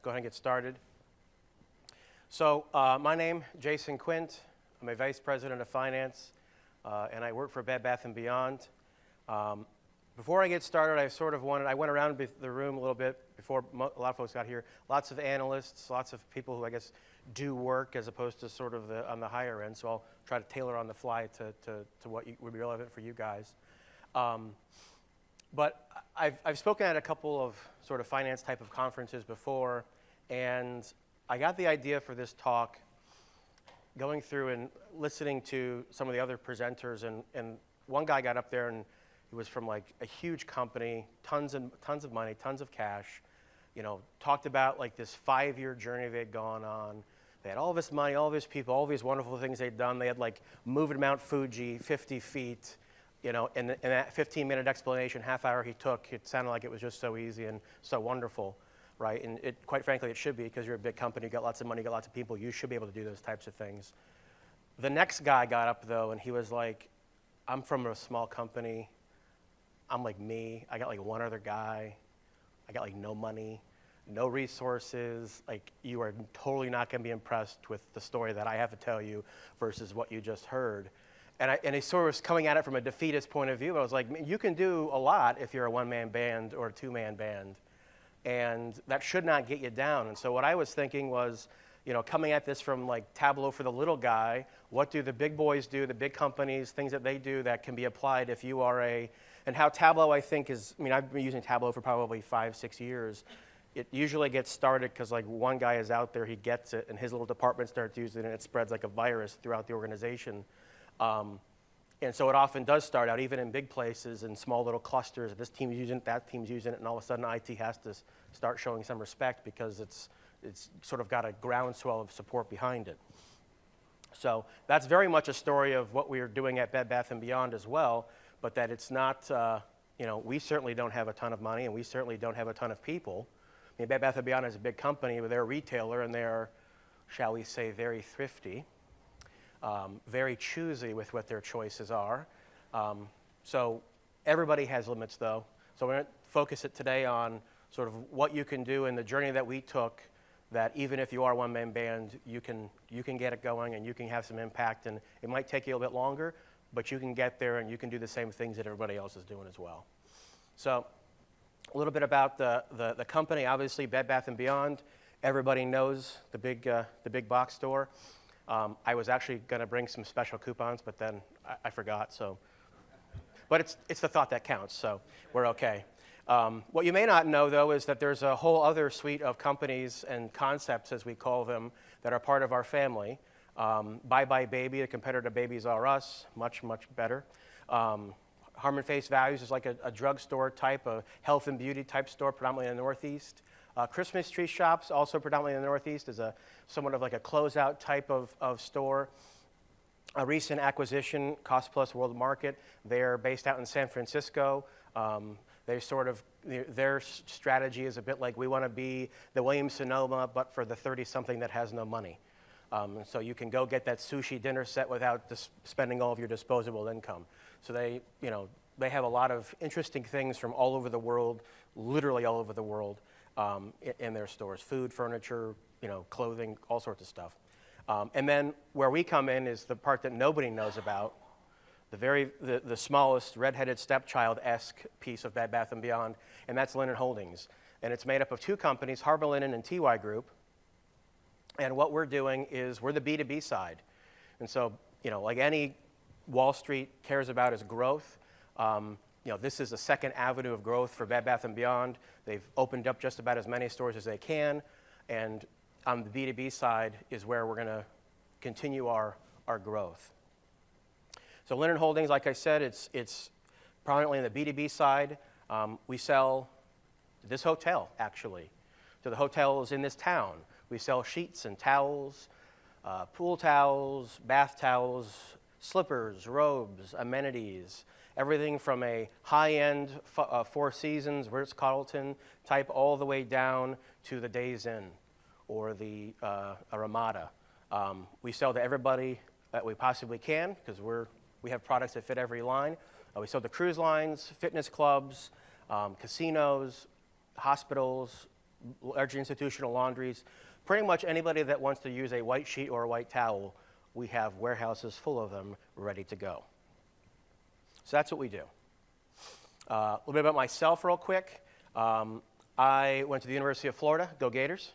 go ahead and get started. So my name, Jason Quint. I'm a Vice President of Finance, and I work for Bed Bath & Beyond. Before I get started, I went around the room a little bit before a lot of folks got here. Lots of analysts, lots of people who I guess do work as opposed to sort of on the higher end, so I'll try to tailor on the fly to what would be relevant for you guys. But I've spoken at a couple of sort of finance type of conferences before, and I got the idea for this talk going through and listening to some of the other presenters, and one guy got up there and he was from like a huge company, tons of money, tons of cash, talked about like this 5-year journey they'd gone on. They had all this money, all these people, all these wonderful things they'd done. They had like moved Mount Fuji 50 feet, and that 15-minute explanation, half hour he took, it sounded like it was just so easy and so wonderful, right? And quite frankly, it should be, because you're a big company, you got lots of money, you got lots of people, you should be able to do those types of things. The next guy got up though, and he was like, I'm from a small company. I'm like me. I got like one other guy. I got like no money, no resources. Like, you are totally not going to be impressed with the story that I have to tell you versus what you just heard. And he sort of was coming at it from a defeatist point of view. I was like, you can do a lot if you're a one-man band or a two-man band, and that should not get you down. And so what I was thinking was, coming at this from like Tableau for the little guy, what do the big boys do, the big companies, things that they do that can be applied if you are and how Tableau, I think, I've been using Tableau for probably 5-6 years. It usually gets started because like one guy is out there, he gets it, and his little department starts using it, and it spreads like a virus throughout the organization. And so it often does start out, even in big places, in small little clusters. This team's using it, that team's using it, and all of a sudden IT has to start showing some respect because it's sort of got a groundswell of support behind it. So that's very much a story of what we are doing at Bed Bath & Beyond as well, but that it's not, we certainly don't have a ton of money, and we certainly don't have a ton of people. I mean, Bed Bath & Beyond is a big company, but they're a retailer, and they're, shall we say, very thrifty, very choosy with what their choices are. So everybody has limits, though. So we're going to focus it today on sort of what you can do in the journey that we took, that even if you are a one-man band, you can get it going and you can have some impact, and it might take you a bit longer, but you can get there and you can do the same things that everybody else is doing as well. So a little bit about the company. Obviously, Bed Bath & Beyond, everybody knows the big box store. I was actually going to bring some special coupons, but then I forgot. So, but it's the thought that counts, so we're okay. What you may not know, though, is that there's a whole other suite of companies and concepts, as we call them, that are part of our family. Bye Bye Baby, the competitor to Babies R Us, much, much better. Harmon Face Values is like a drugstore type, a health and beauty type store, predominantly in the Northeast. Christmas Tree Shops, also predominantly in the Northeast, is somewhat of like a closeout type of store. A recent acquisition, Cost Plus World Market, they're based out in San Francisco. They sort of, their strategy is a bit like, we want to be the Williams-Sonoma, but for the 30-something that has no money. So you can go get that sushi dinner set without spending all of your disposable income. So they have a lot of interesting things from all over the world, literally all over the world, in their stores. Food, furniture, clothing, all sorts of stuff. And then where we come in is the part that nobody knows about, the smallest redheaded stepchild-esque piece of Bed Bath & Beyond, and that's Linen Holdings. And it's made up of 2 companies, Harbor Linen and TY Group. And what we're doing is we're the B2B side. And so, like any Wall Street cares about is growth. This is a second avenue of growth for Bed Bath & Beyond. They've opened up just about as many stores as they can. And on the B2B side is where we're going to continue our growth. So Linen Holdings, like I said, it's prominently on the B2B side. We sell to this hotel, actually, to the hotels in this town. We sell sheets and towels, pool towels, bath towels, slippers, robes, amenities, everything from a high-end Four Seasons, Ritz-Carlton type, all the way down to the Days Inn or the Ramada. We sell to everybody that we possibly can because we have products that fit every line. We sell to cruise lines, fitness clubs, casinos, hospitals, large institutional laundries, pretty much anybody that wants to use a white sheet or a white towel, we have warehouses full of them ready to go. So that's what we do. A little bit about myself real quick. I went to the University of Florida, go Gators.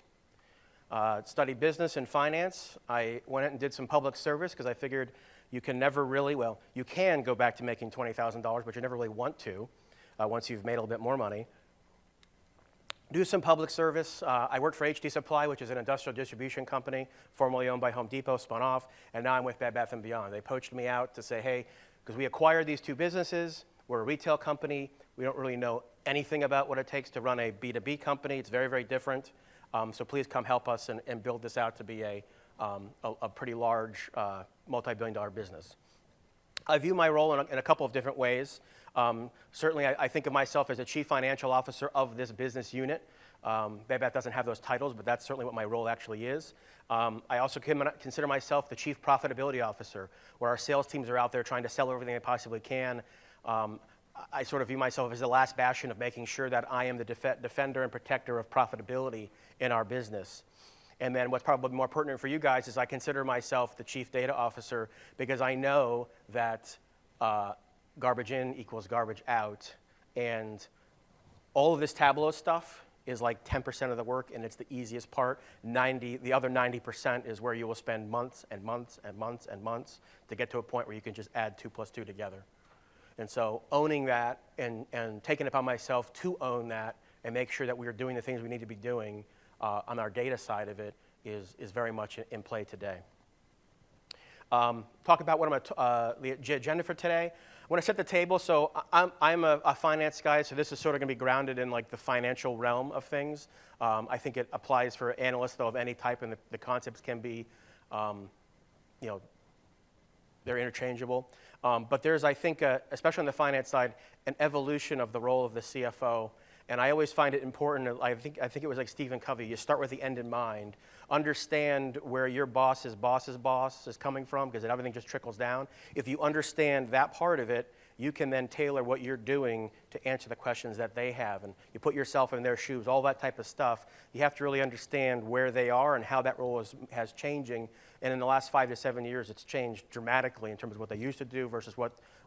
Studied business and finance. I went out and did some public service because I figured you can never really, well, you can go back to making $20,000, but you never really want to once you've made a little bit more money. Do some public service. I worked for HD Supply, which is an industrial distribution company, formerly owned by Home Depot, spun off, and now I'm with Bed Bath & Beyond. They poached me out to say, hey, because we acquired these two businesses, we're a retail company, we don't really know anything about what it takes to run a B2B company. It's very, very different. So please come help us and build this out to be a pretty large multi-billion-dollar business. I view my role in a couple of different ways. Certainly, I think of myself as a chief financial officer of this business unit. Bed Bath doesn't have those titles, but that's certainly what my role actually is. I also consider myself the chief profitability officer, where our sales teams are out there trying to sell everything they possibly can. I sort of view myself as the last bastion of making sure that I am the defender and protector of profitability in our business. And then what's probably more pertinent for you guys is I consider myself the chief data officer because I know that garbage in equals garbage out. And all of this Tableau stuff is like 10% of the work, and it's the easiest part. The other 90% is where you will spend months and months and months and months to get to a point where you can just add 2 + 2 together. And so owning that and taking it upon myself to own that and make sure that we are doing the things we need to be doing on our data side of it is very much in play today. Talk about what the agenda for today. I want to set the table. So I'm a finance guy, so this is sort of going to be grounded in like the financial realm of things. I think it applies for analysts though of any type, and the concepts can be, they're interchangeable. But there's, I think, especially on the finance side, an evolution of the role of the CFO. And I always find it important, I think it was like Stephen Covey, you start with the end in mind. Understand where your boss's boss's boss is coming from, because everything just trickles down. If you understand that part of it, you can then tailor what you're doing to answer the questions that they have. And you put yourself in their shoes, all that type of stuff. You have to really understand where they are and how that role has changing. And in the last 5 to 7 years, it's changed dramatically in terms of what they used to do versus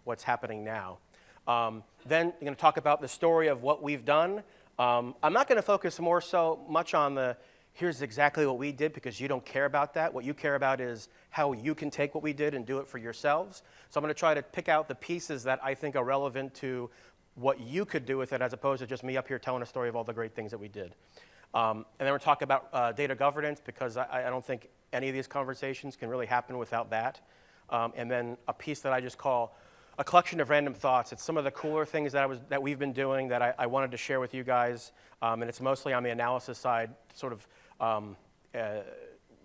what's happening now. Then I'm going to talk about the story of what we've done. I'm not going to focus so much on here's exactly what we did, because you don't care about that. What you care about is how you can take what we did and do it for yourselves. So I'm going to try to pick out the pieces that I think are relevant to what you could do with it, as opposed to just me up here telling a story of all the great things that we did. And then we'll talk about data governance, because I don't think any of these conversations can really happen without that. And then a piece that I just call a collection of random thoughts. It's some of the cooler things that we've been doing that I wanted to share with you guys. And it's mostly on the analysis side, sort of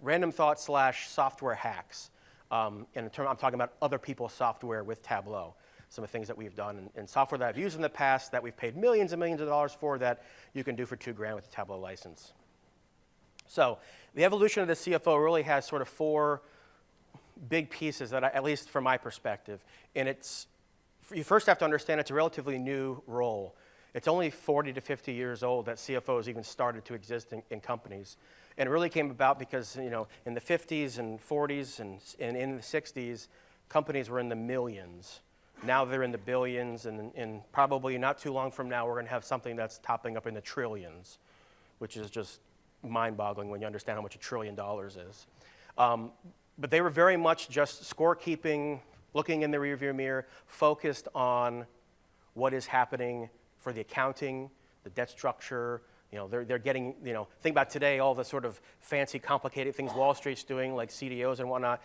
random thoughts / software hacks. I'm talking about other people's software with Tableau. Some of the things that we've done and software that I've used in the past that we've paid millions and millions of dollars for that you can do for $2,000 with the Tableau license. So the evolution of the CFO really has sort of 4 big pieces that, at least from my perspective. And you first have to understand it's a relatively new role. It's only 40 to 50 years old that CFOs even started to exist in companies. And it really came about because, in the 50s and 40s and in the 60s, companies were in the millions. Now they're in the billions, and probably not too long from now, we're going to have something that's topping up in the trillions, which is just mind-boggling when you understand how much $1 trillion is. But they were very much just scorekeeping, looking in the rearview mirror, focused on what is happening for the accounting, the debt structure. They're getting, think about today, all the sort of fancy, complicated things Wall Street's doing, like CDOs and whatnot.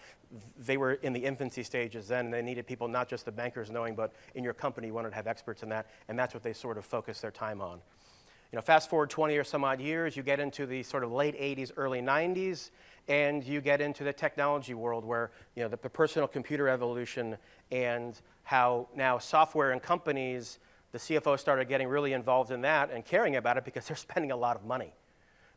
They were in the infancy stages then, and they needed people, not just the bankers knowing, but in your company, you wanted to have experts in that, and that's what they sort of focused their time on. Fast forward 20 or some odd years, you get into the sort of late 80s, early 90s, and you get into the technology world where, the personal computer evolution and how now software and companies, the CFO started getting really involved in that and caring about it because they're spending a lot of money,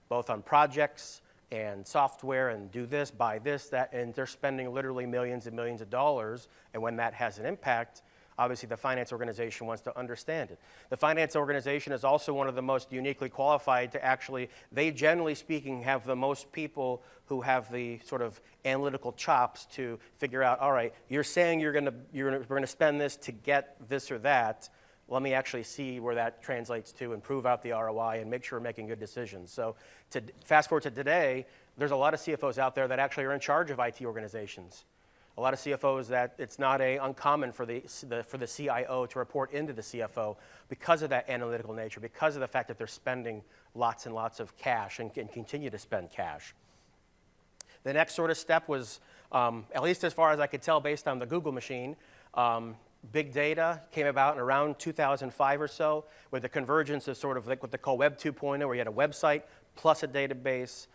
both on projects and software and do this, buy this, that, and they're spending literally millions and millions of dollars. And when that has an impact, Obviously, the finance organization wants to understand it. The finance organization is also one of the most uniquely qualified to actually, they generally speaking have the most people who have the sort of analytical chops to figure out, all right, you're saying we're going to spend this to get this or that. Let me actually see where that translates to and prove out the ROI and make sure we're making good decisions. So to fast forward to today, there's a lot of CFOs out there that actually are in charge of IT organizations. A lot of CFOs that it's not uncommon for the CIO to report into the CFO because of that analytical nature, because of the fact that they're spending lots and lots of cash and can continue to spend cash. The next sort of step was, at least as far as I could tell based on the Google machine, big data came about in around 2005 or so with the convergence of sort of like what they call Web 2.0, where you had a website plus a database,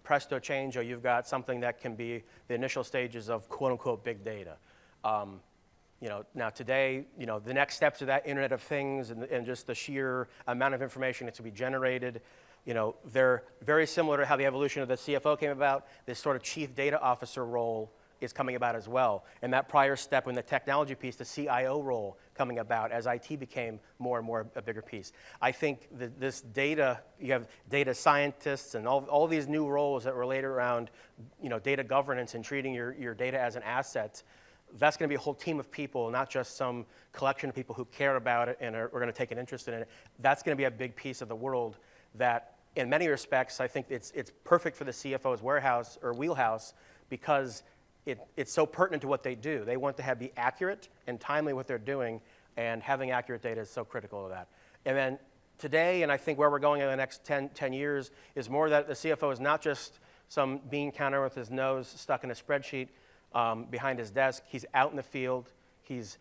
presto change, or you've got something that can be the initial stages of quote unquote big data. Now today, the next steps of that Internet of Things and just the sheer amount of information that's to be generated, they're very similar to how the evolution of the CFO came about. This sort of chief data officer role is coming about as well. And that prior step in the technology piece, the CIO role coming about as IT became more and more a bigger piece. I think that this data, you have data scientists and all these new roles that relate around data governance and treating your data as an asset. That's going to be a whole team of people, not just some collection of people who care about it and are going to take an interest in it. That's going to be a big piece of the world that, in many respects, I think it's perfect for the CFO's warehouse or wheelhouse because it's so pertinent to what they do. They want to be accurate and timely what they're doing, and having accurate data is so critical to that. And then today, and I think where we're going in the next 10 years, is more that the CFO is not just some bean counter with his nose stuck in a spreadsheet behind his desk. He's out in the field. He's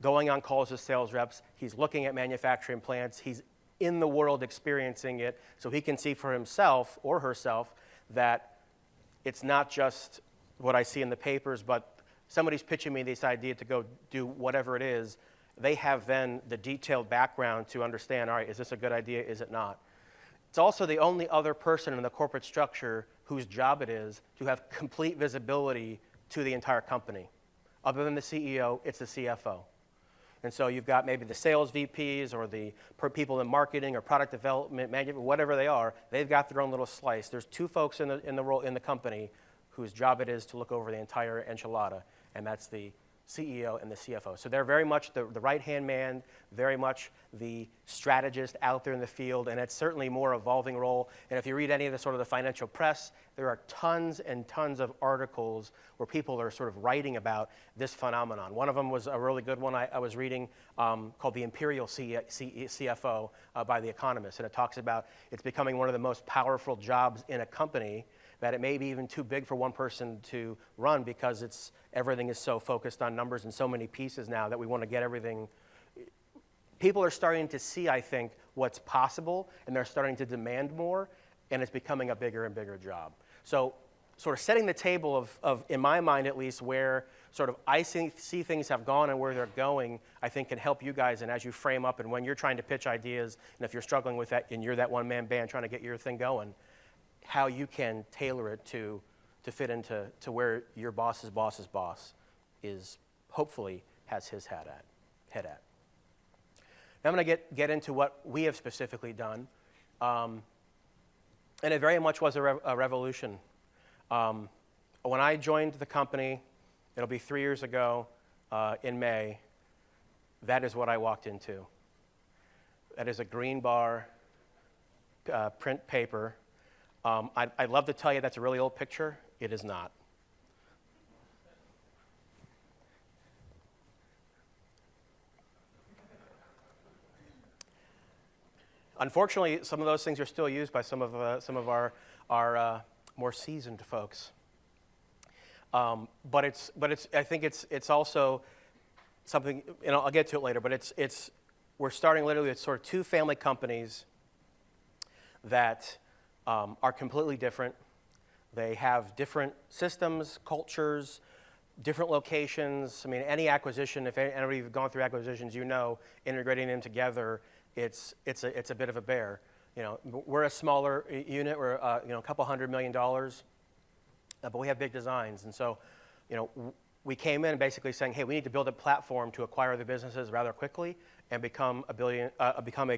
going on calls with sales reps. He's looking at manufacturing plants. He's in the world experiencing it, so he can see for himself or herself that it's not just what I see in the papers, but somebody's pitching me this idea to go do whatever it is. They have then the detailed background to understand, all right, is this a good idea, is it not? It's also the only other person in the corporate structure whose job it is to have complete visibility to the entire company. Other than the CEO, it's the CFO. And so you've got maybe the sales VPs or the people in marketing or product development, whatever they are, they've got their own little slice. There's two folks in the company whose job it is to look over the entire enchilada, and that's the CEO and the CFO. So they're very much the right-hand man, very much the strategist out there in the field, and it's certainly a more evolving role. And if you read any of the sort of the financial press, there are tons and tons of articles where people are sort of writing about this phenomenon. One of them was a really good one I was reading called The Imperial CFO by The Economist, and it talks about it's becoming one of the most powerful jobs in a company, that it may be even too big for one person to run because everything is so focused on numbers and so many pieces now that we want to get everything. People are starting to see, I think, what's possible, and they're starting to demand more, and it's becoming a bigger and bigger job. So sort of setting the table of in my mind at least, where sort of I see things have gone and where they're going, I think can help you guys, and as you frame up and when you're trying to pitch ideas, and if you're struggling with that and you're that one-man band trying to get your thing going, how you can tailor it to fit into where your boss's boss is, hopefully has his head at. Now I'm going to get into what we have specifically done, and it very much was a revolution. When I joined the company, it'll be 3 years ago in May, that is what I walked into. That is a green bar, print paper. I'd love to tell you that's a really old picture. It is not. Unfortunately, some of those things are still used by some of our more seasoned folks. But I think it's also something, I'll get to it later. But we're starting literally with sort of two family companies that are completely different. They have different systems, cultures, different locations. I mean, any acquisition, if anybody's gone through acquisitions, integrating them together, it's a bit of a bear. We're a smaller unit. We're a couple $100 million, but we have big designs, and so we came in basically saying, hey, we need to build a platform to acquire the businesses rather quickly and become a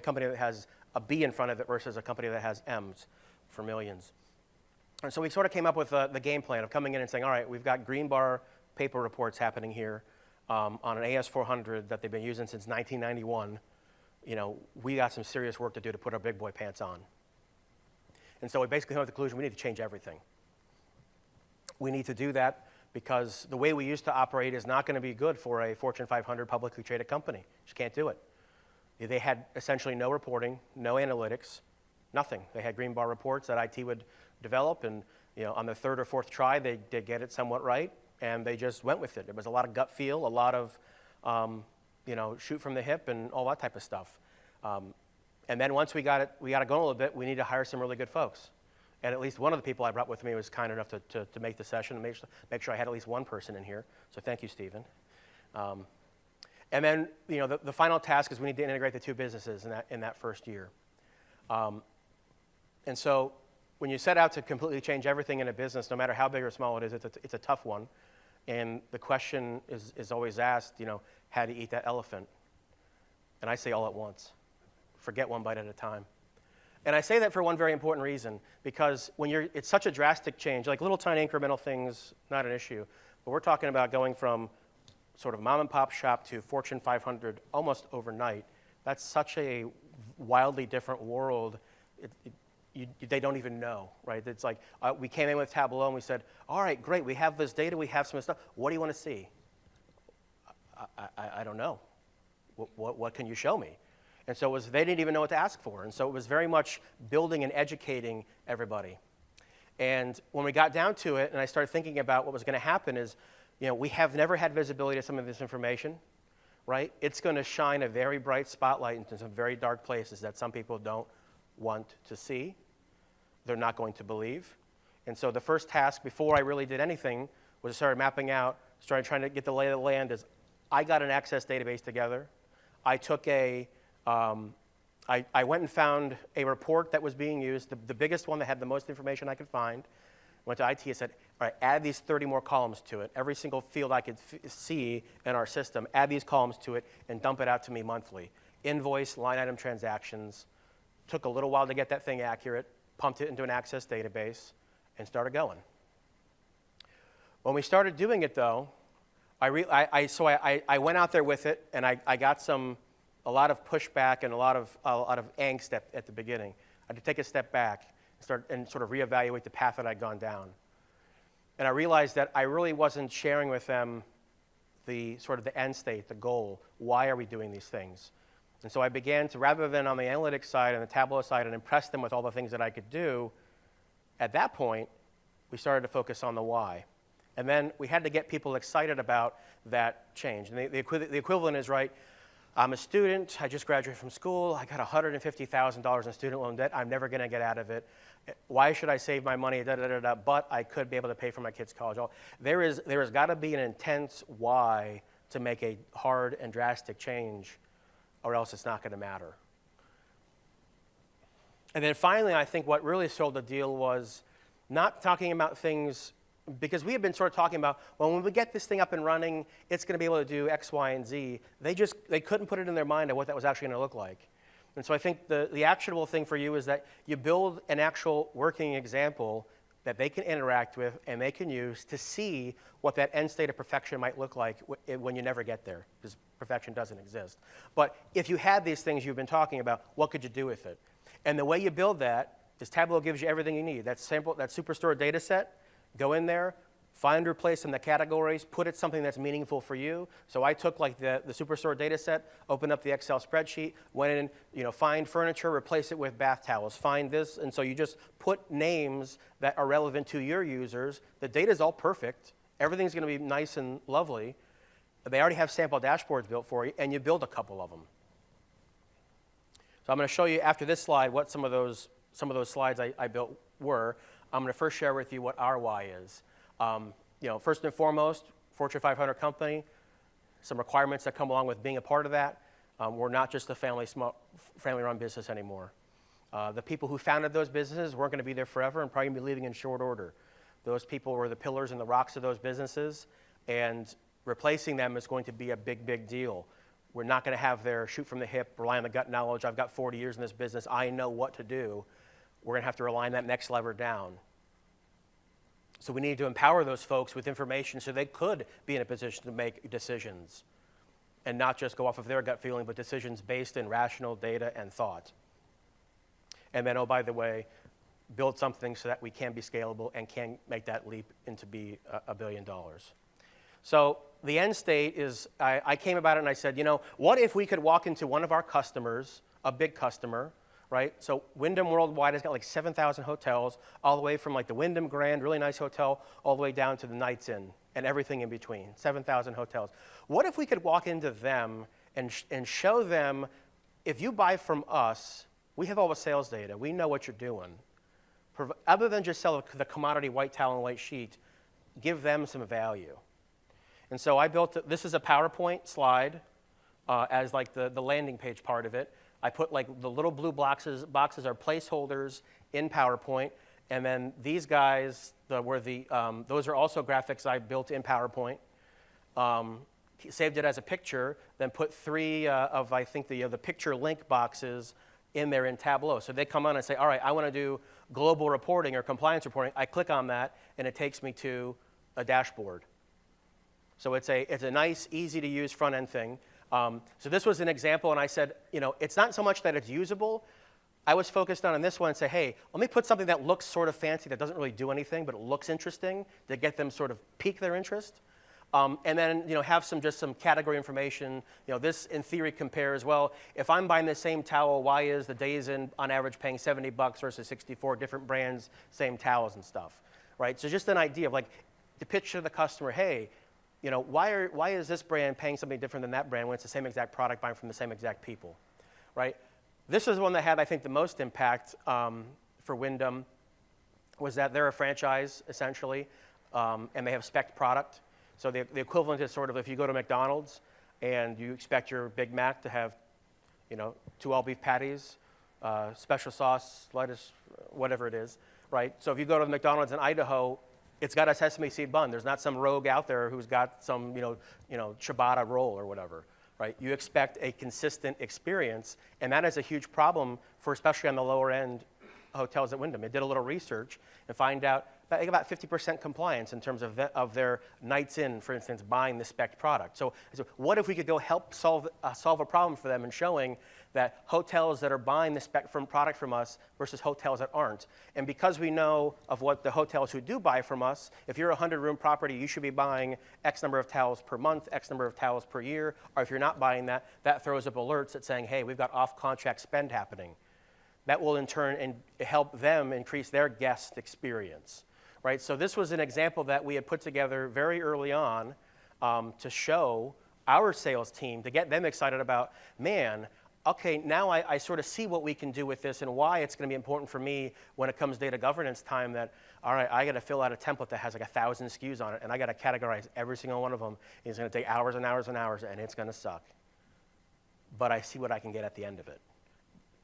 company that has a B in front of it versus a company that has M's for millions. And so we sort of came up with the game plan of coming in and saying, all right, we've got green bar paper reports happening here on an AS400 that they've been using since 1991. You know, we got some serious work to do to put our big boy pants on. And so we basically came to the conclusion we need to change everything. We need to do that because the way we used to operate is not going to be good for a Fortune 500 publicly traded company. Just can't do it. They had essentially no reporting, no analytics, nothing. They had green bar reports that IT would develop, and you know, on the third or fourth try, they did get it somewhat right, and they just went with it. It was a lot of gut feel, a lot of you know, shoot from the hip, and all that type of stuff. And then once we got it going a little bit, we needed to hire some really good folks. And at least one of the people I brought with me was kind enough to make the session and make sure I had at least one person in here. So thank you, Stephen. And then, you know, the final task is we need to integrate the two businesses in that first year. And so when you set out to completely change everything in a business, no matter how big or small it is, it's a tough one. And the question is always asked, you know, how do you eat that elephant? And I say all at once. Forget one bite at a time. And I say that for one very important reason, because when it's such a drastic change, like little tiny incremental things, not an issue, but we're talking about going from sort of mom and pop shop to Fortune 500 almost overnight. That's such a wildly different world. They don't even know, right? It's like we came in with Tableau and we said, all right, great, we have this data, we have some stuff. What do you want to see? I don't know. What can you show me? And so they didn't even know what to ask for. And so it was very much building and educating everybody. And when we got down to it and I started thinking about what was going to happen is, you know, we have never had visibility to some of this information, right? It's going to shine a very bright spotlight into some very dark places that some people don't want to see. They're not going to believe. And so the first task before I really did anything was to start mapping out, started trying to get the lay of the land is I got an Access database together. I took I went and found a report that was being used, the biggest one that had the most information I could find. Went to IT and said, all right, add these 30 more columns to it. Every single field I could see in our system, add these columns to it and dump it out to me monthly. Invoice, line item transactions. Took a little while to get that thing accurate, pumped it into an Access database, and started going. When we started doing it, though, I went out there with it, and I got a lot of pushback and a lot of angst at the beginning. I had to take a step back and sort of reevaluate the path that I'd gone down. And I realized that I really wasn't sharing with them the end state, the goal. Why are we doing these things? And so I began to, rather than on the analytics side and the Tableau side and impress them with all the things that I could do, at that point, we started to focus on the why. And then we had to get people excited about that change. And the equivalent is, right, I'm a student, I just graduated from school, I got $150,000 in student loan debt, I'm never going to get out of it. Why should I save my money, but I could be able to pay for my kids' college. There has got to be an intense why to make a hard and drastic change, or else it's not going to matter. And then finally, I think what really sold the deal was not talking about things, because we have been sort of talking about, well, when we get this thing up and running, it's going to be able to do X, Y, and Z. They couldn't put it in their mind of what that was actually going to look like. And so I think the actionable thing for you is that you build an actual working example that they can interact with and they can use to see what that end state of perfection might look like when you never get there, because perfection doesn't exist. But if you had these things you've been talking about, what could you do with it? And the way you build that is Tableau gives you everything you need. That Superstore data set, go in there, find, replace in the categories, put it something that's meaningful for you. So I took like the Superstore data set, opened up the Excel spreadsheet, went in, find furniture, replace it with bath towels, find this, and so you just put names that are relevant to your users. The data's all perfect. Everything's going to be nice and lovely. They already have sample dashboards built for you, and you build a couple of them. So I'm going to show you after this slide what some of those slides I built were. I'm going to first share with you what our why is. First and foremost, Fortune 500 company, some requirements that come along with being a part of that. We're not just a family-run business anymore. The people who founded those businesses weren't going to be there forever and probably going to be leaving in short order. Those people were the pillars and the rocks of those businesses, and replacing them is going to be a big, big deal. We're not going to have their shoot from the hip, rely on the gut knowledge. I've got 40 years in this business. I know what to do. We're going to have to rely on that next lever down. So we need to empower those folks with information so they could be in a position to make decisions and not just go off of their gut feeling, but decisions based in rational data and thought. And then, oh, by the way, build something so that we can be scalable and can make that leap into be $1 billion. So the end state is, I came about it and I said, you know, what if we could walk into one of our customers, a big customer, right? So Wyndham Worldwide has got like 7,000 hotels, all the way from like the Wyndham Grand, really nice hotel, all the way down to the Knights Inn and everything in between, 7,000 hotels. What if we could walk into them and show them, if you buy from us, we have all the sales data, we know what you're doing. Other than just sell the commodity white towel and white sheet, give them some value. And so I built, this is a PowerPoint slide as like the landing page part of it. I put like the little blue boxes are placeholders in PowerPoint, and then these guys those are also graphics I built in PowerPoint. Saved it as a picture, then put 3 of I think the picture link boxes in there in Tableau. So they come on and say, all right, I want to do global reporting or compliance reporting. I click on that, and it takes me to a dashboard. So it's a nice, easy to use front end thing. So this was an example, and I said, you know, it's not so much that it's usable. I was focused on this one and say, hey, let me put something that looks sort of fancy, that doesn't really do anything, but it looks interesting to get them sort of pique their interest. And then, you know, have just some category information. You know, this in theory compares, well, if I'm buying the same towel, why is the Days Inn on average paying $70 versus 64, different brands, same towels and stuff, right? So just an idea of like, to pitch to the customer, hey, you know, why is this brand paying something different than that brand when it's the same exact product buying from the same exact people, right? This is the one that had, I think, the most impact for Wyndham, was that they're a franchise, essentially, and they have spec product. So the equivalent is sort of if you go to McDonald's and you expect your Big Mac to have, you know, 2 all-beef patties, special sauce, lettuce, whatever it is, right? So if you go to McDonald's in Idaho, it's got a sesame seed bun. There's not some rogue out there who's got some, you know, ciabatta roll or whatever, right? You expect a consistent experience, and that is a huge problem for especially on the lower end hotels at Wyndham. It did a little research and find out about 50% compliance in terms of their Knights Inn, for instance, buying the spec product. So what if we could go help solve a problem for them in showing that hotels that are buying the spec product from us versus hotels that aren't. And because we know of what the hotels who do buy from us, if you're a 100-room property, you should be buying X number of towels per month, X number of towels per year, or if you're not buying that, that throws up alerts that saying, hey, we've got off-contract spend happening. That will in turn help them increase their guest experience. Right? So this was an example that we had put together very early on to show our sales team, to get them excited about, man, okay, now I sort of see what we can do with this and why it's going to be important for me when it comes data governance time that, all right, I got to fill out a template that has like 1,000 SKUs on it, and I got to categorize every single one of them. It's going to take hours and hours and hours, and it's going to suck. But I see what I can get at the end of it.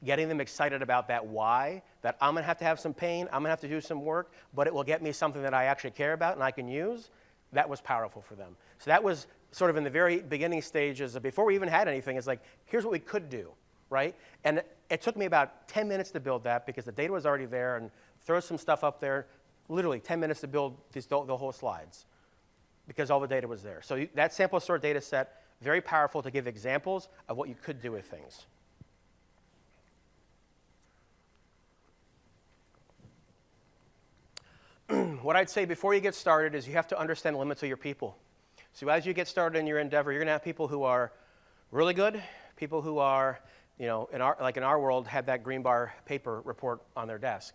Getting them excited about that why, that I'm going to have some pain, I'm going to have to do some work, but it will get me something that I actually care about and I can use, that was powerful for them. So that was sort of in the very beginning stages, before we even had anything, it's like, here's what we could do, right? And it took me about 10 minutes to build that because the data was already there, and throw some stuff up there, literally 10 minutes to build the whole slides because all the data was there. So that sample store data set, very powerful to give examples of what you could do with things. What I'd say before you get started is you have to understand the limits of your people. So as you get started in your endeavor, you're going to have people who are really good, people who are, you know, in our world, had that green bar paper report on their desk.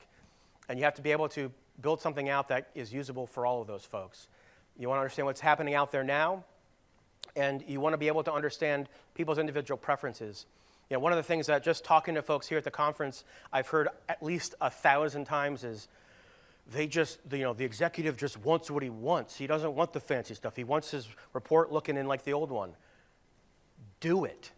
And you have to be able to build something out that is usable for all of those folks. You want to understand what's happening out there now, and you want to be able to understand people's individual preferences. You know, one of the things that just talking to folks here at the conference, I've heard at least 1,000 times is, the executive just wants what he wants. He doesn't want the fancy stuff. He wants his report looking in like the old one. Do it.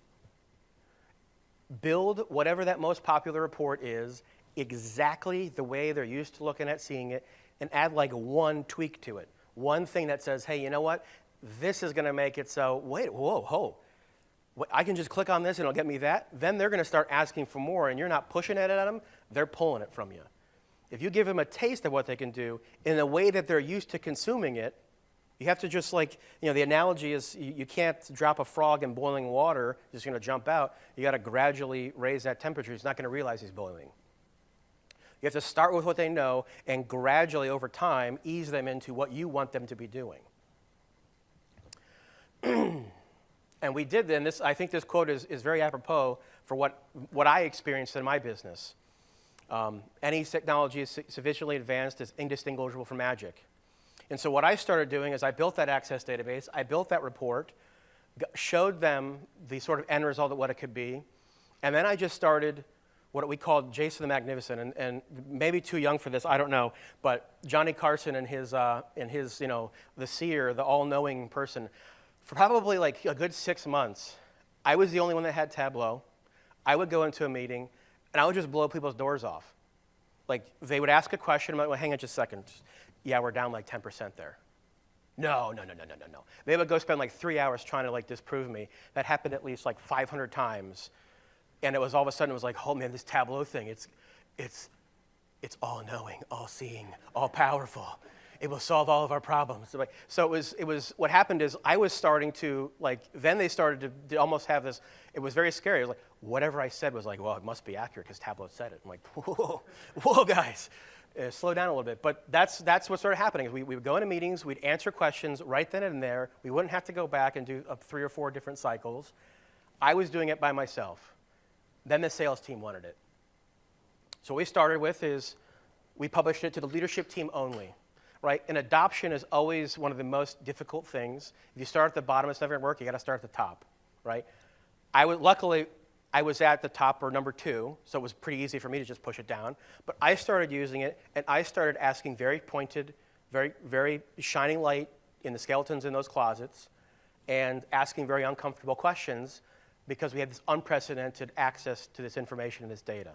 Build whatever that most popular report is exactly the way they're used to looking at seeing it, and add like one tweak to it. One thing that says, hey, you know what? this is going to make it so, wait, whoa, I can just click on this and it'll get me that. Then they're going to start asking for more, and you're not pushing it at them, they're pulling it from you. If you give them a taste of what they can do in a way that they're used to consuming it, you have to just the analogy is you can't drop a frog in boiling water, it's going to jump out. You got to gradually raise that temperature. He's not going to realize he's boiling. You have to start with what they know and gradually over time ease them into what you want them to be doing. And we did then, I think this quote is very apropos for what I experienced in my business. Any technology is sufficiently advanced is indistinguishable from magic. And so what I started doing is I built that access database, I built that report, showed them the sort of end result of what it could be, and then I just started what we called Jason the Magnificent, and maybe too young for this, I don't know, but Johnny Carson and his the seer, the all-knowing person, for probably like a good 6 months, I was the only one that had Tableau. I would go into a meeting, and I would just blow people's doors off. Like, they would ask a question, I'm like, well, hang on just a second. Yeah, we're down like 10% there. No. They would go spend like 3 hours trying to disprove me. That happened at least like 500 times. And it was all of a sudden, it was like, oh man, this Tableau thing, it's all-knowing, all-seeing, all-powerful. It will solve all of our problems. So it was what happened is I was starting to, then they started to almost have this, it was very scary. It was like, whatever I said was like, well, it must be accurate because Tableau said it. I'm like, whoa, guys. Slow down a little bit. But that's what started happening. We would go into meetings, we'd answer questions right then and there. We wouldn't have to go back and do 3 or 4 different cycles. I was doing it by myself. Then the sales team wanted it. So what we started with is we published it to the leadership team only, right? And adoption is always one of the most difficult things. If you start at the bottom, it's never going to work. You got to start at the top, right? Luckily, I was at the top or number 2, so it was pretty easy for me to just push it down. But I started using it, and I started asking very pointed, very, very shining light in the skeletons in those closets, and asking very uncomfortable questions because we had this unprecedented access to this information and this data.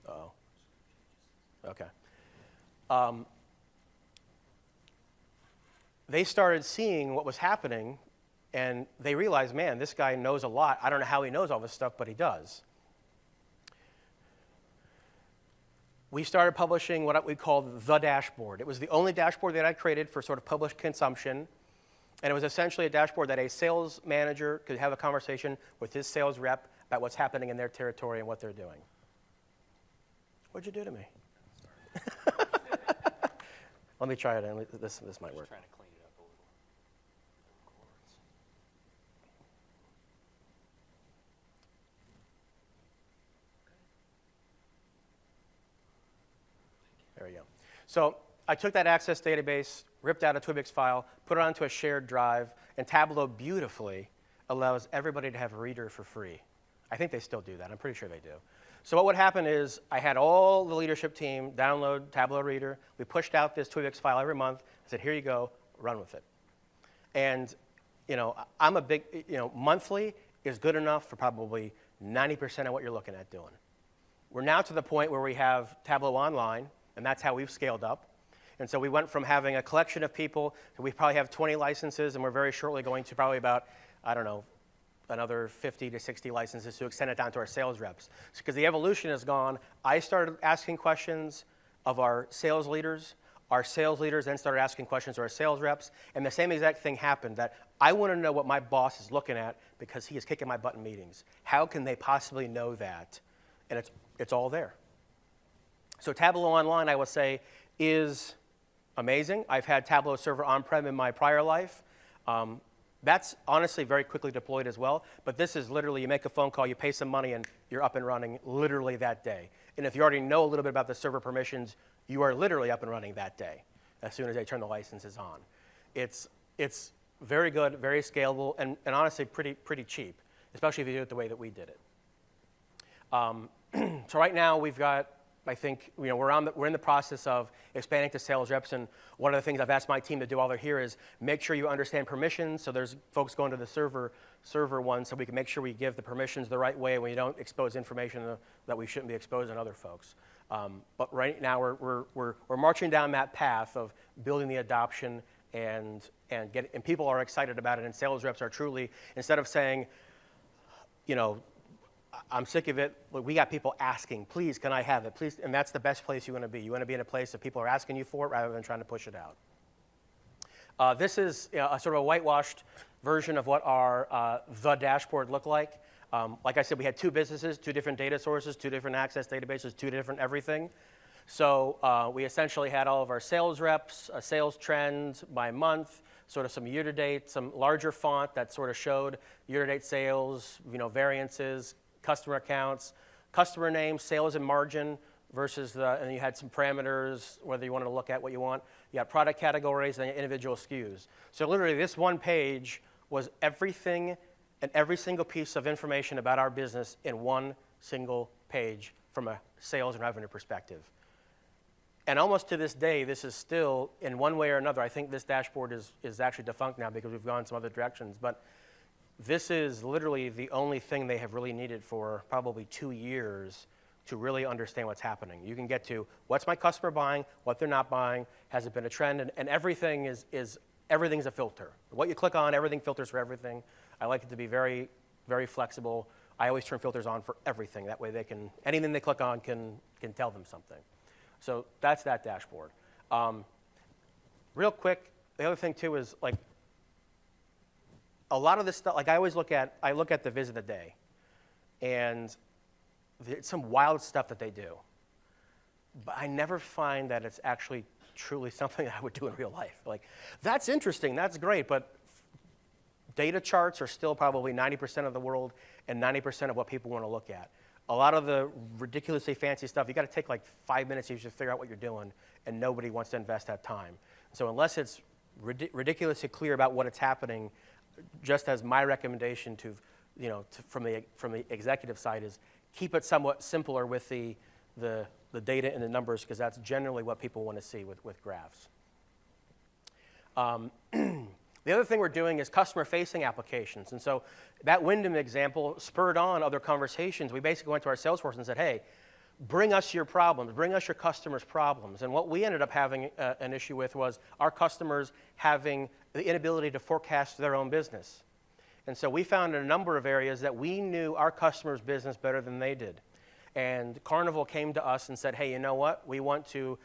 Uh-oh. Okay. They started seeing what was happening, and they realized, man, this guy knows a lot. I don't know how he knows all this stuff, but he does. We started publishing what we called the dashboard. It was the only dashboard that I created for sort of published consumption, and it was essentially a dashboard that a sales manager could have a conversation with his sales rep about what's happening in their territory and what they're doing. What'd you do to me? Let me try it. This might work. Trying to clean it up a little. There we go. So I took that access database, ripped out a Twibix file, put it onto a shared drive, and Tableau beautifully allows everybody to have a reader for free. I think they still do that. I'm pretty sure they do. So what would happen is I had all the leadership team download Tableau Reader. We pushed out this Twibix file every month. I said, here you go, run with it. And I'm a big, monthly is good enough for probably 90% of what you're looking at doing. We're now to the point where we have Tableau Online, and that's how we've scaled up. And so we went from having a collection of people, so we probably have 20 licenses, and we're very shortly going to probably about, another 50 to 60 licenses to extend it down to our sales reps. Because the evolution has gone, I started asking questions of our sales leaders then started asking questions of our sales reps, and the same exact thing happened, that I want to know what my boss is looking at because he is kicking my butt in meetings. How can they possibly know that? And it's all there. So Tableau Online, I would say, is amazing. I've had Tableau Server on-prem in my prior life. That's honestly very quickly deployed as well, but this is literally you make a phone call, you pay some money, and you're up and running literally that day. And if you already know a little bit about the server permissions, you are literally up and running that day as soon as they turn the licenses on. It's very good, very scalable, and honestly pretty cheap, especially if you do it the way that we did it. So right now we've got, I think, we're in the process of expanding to sales reps, and one of the things I've asked my team to do while they're here is make sure you understand permissions. So there's folks going to the server one, so we can make sure we give the permissions the right way and we don't expose information that we shouldn't be exposing other folks. But right now we're marching down that path of building the adoption and people are excited about it, and sales reps are truly, instead of saying, you know, I'm sick of it, but we got people asking, please, can I have it, please, and that's the best place you want to be. You want to be in a place that people are asking you for it rather than trying to push it out. This is a sort of a whitewashed version of what our the dashboard looked like. Like I said, we had two businesses, two different data sources, two different access databases, two different everything. So we essentially had all of our sales reps, sales trends by month, sort of some year-to-date, some larger font that sort of showed year-to-date sales, variances, customer accounts, customer names, sales and margin versus and you had some parameters, whether you wanted to look at what you want. You got product categories and individual SKUs. So literally this one page was everything and every single piece of information about our business in one single page from a sales and revenue perspective. And almost to this day, this is still, in one way or another, I think this dashboard is actually defunct now because we've gone some other directions, but this is literally the only thing they have really needed for probably 2 years to really understand what's happening. You can get to what's my customer buying, what they're not buying, has it been a trend, and everything everything's a filter. What you click on, everything filters for everything. I like it to be very, very flexible. I always turn filters on for everything. That way anything they click on can tell them something. So that's that dashboard. Real quick, the other thing too is like a lot of this stuff, like I look at the visit a day, and it's some wild stuff that they do. But I never find that it's actually truly something that I would do in real life. Like, that's interesting, that's great, but data charts are still probably 90% of the world and 90% of what people want to look at. A lot of the ridiculously fancy stuff, you got to take like 5 minutes to figure out what you're doing, and nobody wants to invest that time. So unless it's ridiculously clear about what it's happening, just as my recommendation from the executive side is keep it somewhat simpler with the data and the numbers, because that's generally what people want to see with graphs. The other thing we're doing is customer-facing applications. And so that Wyndham example spurred on other conversations. We basically went to our Salesforce and said, hey, bring us your problems, bring us your customers' problems. And what we ended up having an issue with was our customers having the inability to forecast their own business. And so we found in a number of areas that we knew our customers' business better than they did. And Carnival came to us and said, hey, you know what? We want to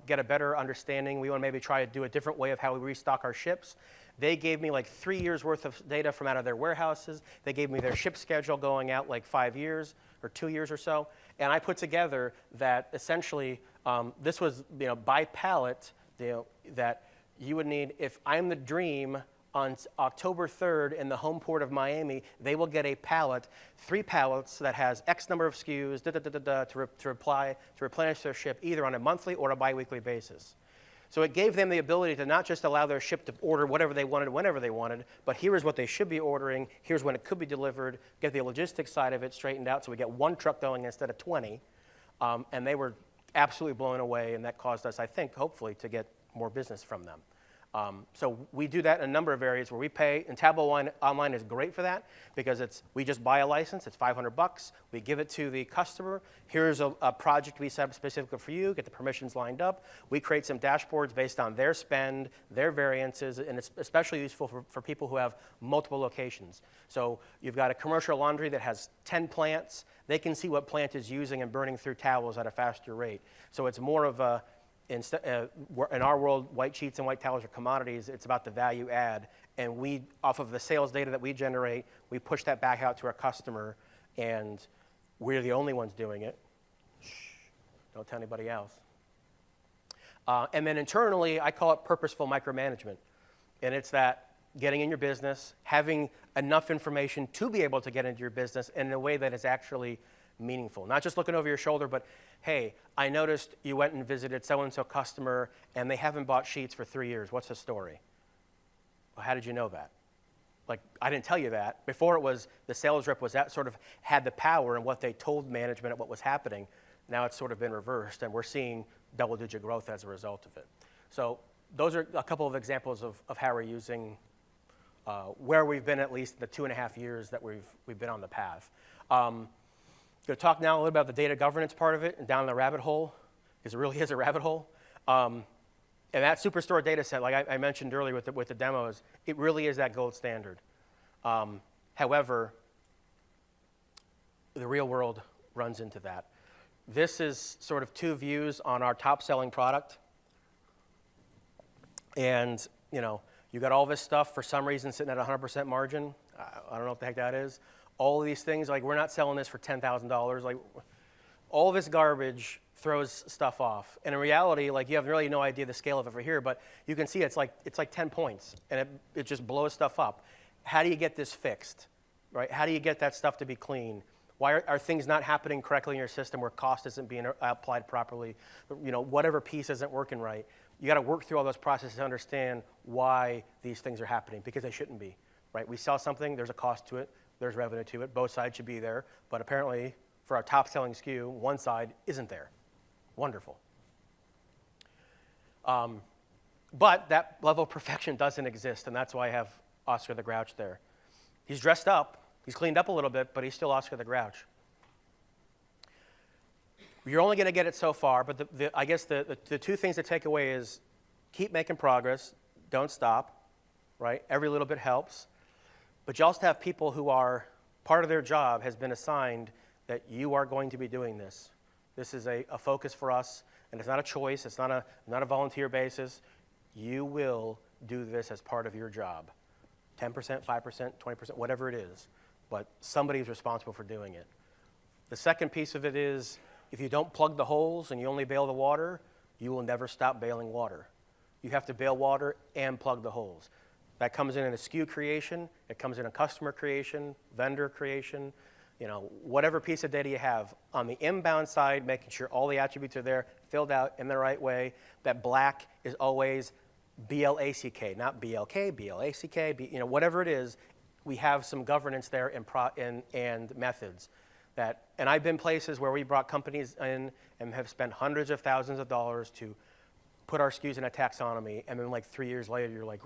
get a better understanding. We want to maybe try to do a different way of how we restock our ships. They gave me like 3 years worth of data from out of their warehouses. They gave me their ship schedule going out like 5 years or 2 years or so. And I put together that essentially this was by pallet that you would need, if I'm the Dream on October 3rd in the home port of Miami, they will get a pallet, 3 pallets that has X number of SKUs to replenish their ship either on a monthly or a biweekly basis. So it gave them the ability to not just allow their ship to order whatever they wanted, whenever they wanted, but here is what they should be ordering, here's when it could be delivered, get the logistics side of it straightened out so we get 1 truck going instead of 20. And they were absolutely blown away, and that caused us, I think, hopefully, to get more business from them. So we do that in a number of areas where we pay, and Tableau Online is great for that because we just buy a license, it's $500, we give it to the customer, here's a project we set up specifically for you, get the permissions lined up, we create some dashboards based on their spend, their variances, and it's especially useful for people who have multiple locations. So you've got a commercial laundry that has 10 plants, they can see what plant is using and burning through towels at a faster rate. So it's more of a, in our world, white sheets and white towels are commodities. It's about the value add. And we, off of the sales data that we generate, we push that back out to our customer, and we're the only ones doing it. Shh, don't tell anybody else. And then internally, I call it purposeful micromanagement. And it's that getting in your business, having enough information to be able to get into your business in a way that is actually meaningful. Not just looking over your shoulder, but hey, I noticed you went and visited so-and-so customer and they haven't bought sheets for 3 years. What's the story? Well, how did you know that? Like, I didn't tell you that. Before it was the sales rep had the power and what they told management of what was happening. Now it's sort of been reversed, and we're seeing double-digit growth as a result of it. So those are a couple of examples of how we're using, where we've been at least the 2.5 years that we've been on the path. Going to talk now a little about the data governance part of it and down the rabbit hole, because it really is a rabbit hole. And that Superstore data set, like I mentioned earlier with the demos, it really is that gold standard. However, the real world runs into that. This is sort of two views on our top selling product. And you got all this stuff for some reason sitting at 100% margin. I don't know what the heck that is. All of these things, like we're not selling this for $10,000. Like all this garbage throws stuff off. And in reality, like you have really no idea the scale of it over here, but you can see it's like 10 points and it just blows stuff up. How do you get this fixed, right? How do you get that stuff to be clean? Why are things not happening correctly in your system where cost isn't being applied properly? Whatever piece isn't working right. You got to work through all those processes to understand why these things are happening, because they shouldn't be, right? We sell something, there's a cost to it, there's revenue to it, both sides should be there, but apparently for our top selling SKU, one side isn't there. Wonderful. But that level of perfection doesn't exist, and that's why I have Oscar the Grouch there. He's dressed up, he's cleaned up a little bit, but he's still Oscar the Grouch. You're only going to get it so far, but I guess the two things to take away is keep making progress, don't stop, right? Every little bit helps. But you also have people who are, part of their job has been assigned that you are going to be doing this. This is a focus for us, and it's not a choice, it's not a volunteer basis. You will do this as part of your job. 10%, 5%, 20%, whatever it is. But somebody is responsible for doing it. The second piece of it is, if you don't plug the holes and you only bail the water, you will never stop bailing water. You have to bail water and plug the holes. That comes in a SKU creation, it comes in a customer creation, vendor creation, whatever piece of data you have. On the inbound side, making sure all the attributes are there, filled out in the right way. That black is always BLACK, not BLK, BLACK, whatever it is, we have some governance there and methods. And I've been places where we brought companies in and have spent hundreds of thousands of dollars to put our SKUs in a taxonomy, and then like 3 years later, you're like,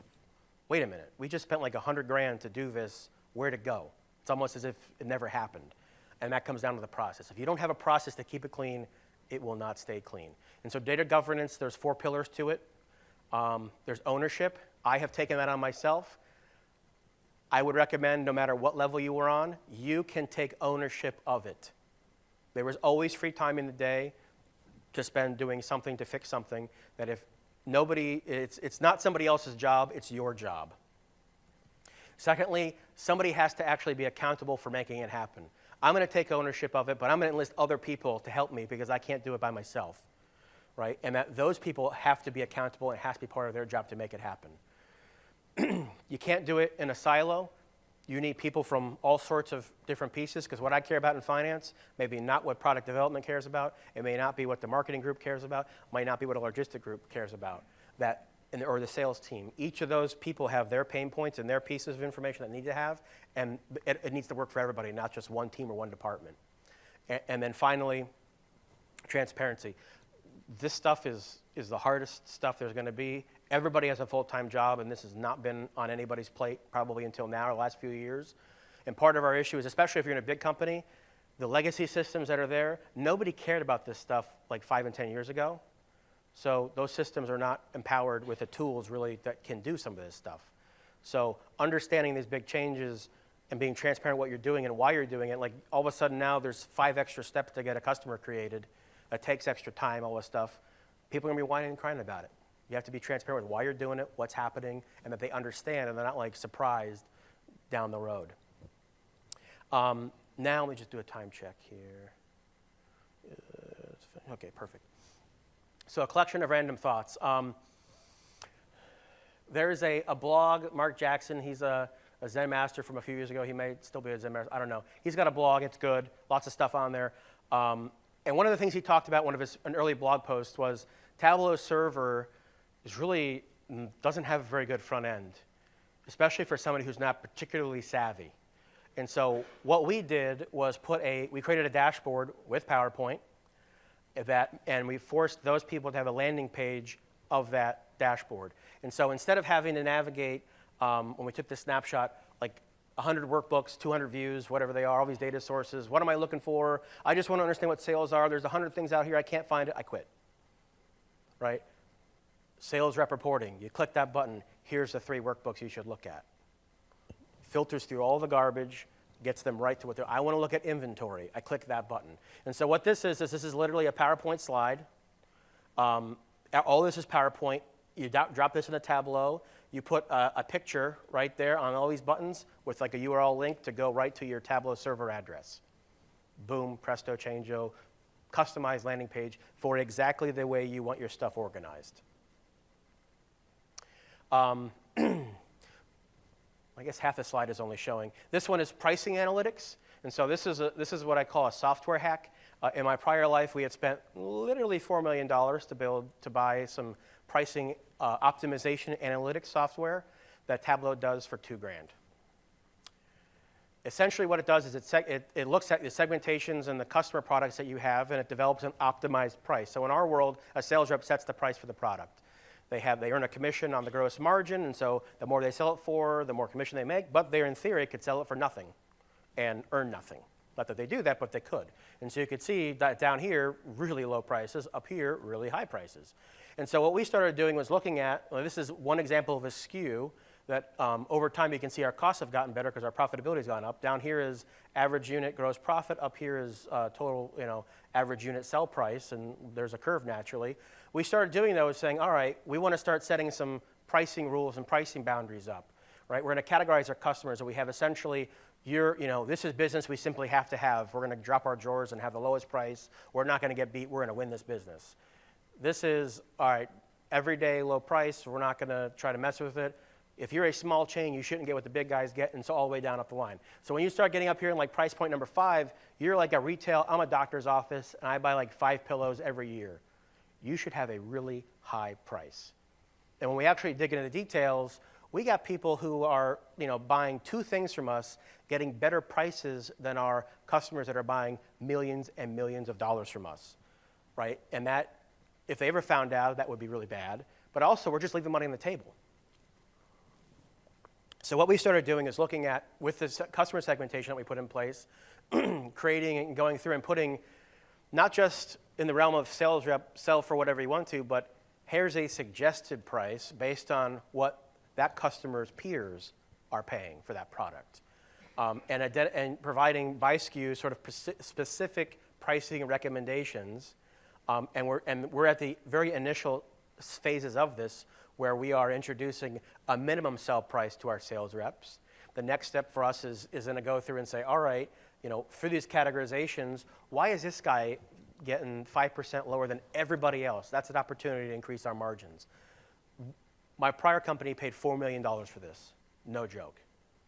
wait a minute, we just spent like $100,000 to do this, where'd it go? It's almost as if it never happened. And that comes down to the process. If you don't have a process to keep it clean, it will not stay clean. And so data governance, there's 4 pillars to it. There's ownership. I have taken that on myself. I would recommend, no matter what level you were on, you can take ownership of it. There was always free time in the day to spend doing something to fix something that if nobody, it's not somebody else's job, it's your job. Secondly, somebody has to actually be accountable for making it happen. I'm going to take ownership of it, but I'm going to enlist other people to help me because I can't do it by myself, right? And that those people have to be accountable and it has to be part of their job to make it happen. You can't do it in a silo. You need people from all sorts of different pieces, because what I care about in finance may be not what product development cares about. It may not be what the marketing group cares about. It might not be what a logistic group cares about, or the sales team. Each of those people have their pain points and their pieces of information that need to have, and it needs to work for everybody, not just one team or one department. And then finally, transparency. This stuff is the hardest stuff there's going to be. Everybody has a full-time job, and this has not been on anybody's plate probably until now, or the last few years. And part of our issue is, especially if you're in a big company, the legacy systems that are there, nobody cared about this stuff like 5 and 10 years ago. So those systems are not empowered with the tools really that can do some of this stuff. So understanding these big changes and being transparent what you're doing and why you're doing it, like all of a sudden now there's 5 extra steps to get a customer created. It takes extra time, all this stuff. People are going to be whining and crying about it. You have to be transparent with why you're doing it, what's happening, and that they understand and they're not like surprised down the road. Now let me just do a time check here. Okay, perfect. So a collection of random thoughts. There's a blog, Mark Jackson, he's a Zen master from a few years ago. He may still be a Zen master, I don't know. He's got a blog, it's good, lots of stuff on there. And one of the things he talked about, an early blog post was Tableau server doesn't have a very good front end, especially for somebody who's not particularly savvy. And so what we did was we created a dashboard with PowerPoint and we forced those people to have a landing page of that dashboard. And so instead of having to navigate, when we took this snapshot, like 100 workbooks, 200 views, whatever they are, all these data sources, what am I looking for? I just want to understand what sales are. There's 100 things out here, I can't find it, I quit, right? Sales rep reporting, you click that button, here's the 3 workbooks you should look at. Filters through all the garbage, gets them right to what I want to look at inventory. I click that button. And so what this is this is literally a PowerPoint slide. All this is PowerPoint. You drop this in a Tableau. You put a picture right there on all these buttons with like a URL link to go right to your Tableau server address. Boom, presto, changeo, customized landing page for exactly the way you want your stuff organized. I guess half the slide is only showing. This one is pricing analytics. And so this is what I call a software hack. In my prior life, we had spent literally $4 million to buy some pricing optimization analytics software that Tableau does for $2,000. Essentially what it does is it looks at the segmentations and the customer products that you have, and it develops an optimized price. So in our world, a sales rep sets the price for the product. They earn a commission on the gross margin, and so the more they sell it for, the more commission they make, but they, in theory, could sell it for nothing and earn nothing. Not that they do that, but they could. And so you could see that down here, really low prices, up here, really high prices. And so what we started doing was looking at, well, this is one example of a SKU that over time you can see our costs have gotten better because our profitability has gone up. Down here is average unit gross profit. Up here is total, average unit sell price, and there's a curve naturally. We started doing that was saying, all right, we want to start setting some pricing rules and pricing boundaries up, right? We're going to categorize our customers, and we have essentially this is business we simply have to have. We're going to drop our drawers and have the lowest price. We're not going to get beat. We're going to win this business. This is, all right, everyday low price. We're not going to try to mess with it. If you're a small chain, you shouldn't get what the big guys get, and so all the way down up the line. So when you start getting up here in like price point number 5, you're like a retail, I'm a doctor's office, and I buy like 5 pillows every year. You should have a really high price. And when we actually dig into the details, we got people who are buying 2 things from us, getting better prices than our customers that are buying millions and millions of dollars from us, right? And that, if they ever found out, that would be really bad. But also, we're just leaving money on the table. So what we started doing is looking at, with this customer segmentation that we put in place, creating and going through and putting, not just in the realm of sales rep, sell for whatever you want to, but here's a suggested price based on what that customer's peers are paying for that product. And providing by SKU sort of specific pricing recommendations. And we're at the very initial phases of this, where we are introducing a minimum sell price to our sales reps. The next step for us is going to go through and say, all right, through these categorizations, why is this guy getting 5% lower than everybody else? That's an opportunity to increase our margins. My prior company paid $4 million for this, no joke.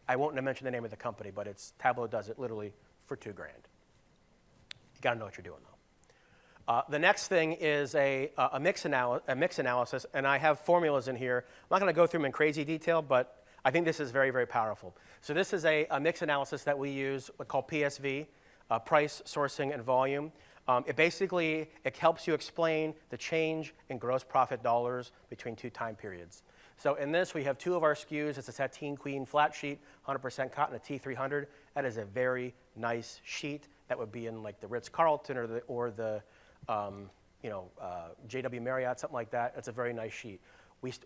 I won't mention the name of the company, but Tableau does it literally for $2,000. You got to know what you're doing, though. The next thing is a mix analysis, and I have formulas in here. I'm not going to go through them in crazy detail, but I think this is very, very powerful. So this is a mix analysis that we use, called PSV, price, sourcing, and volume. It helps you explain the change in gross profit dollars between 2 time periods. So in this, we have 2 of our SKUs. It's a Sateen Queen flat sheet, 100% cotton, a T300. That is a very nice sheet. That would be in like the Ritz-Carlton or the JW Marriott, something like that. It's a very nice sheet.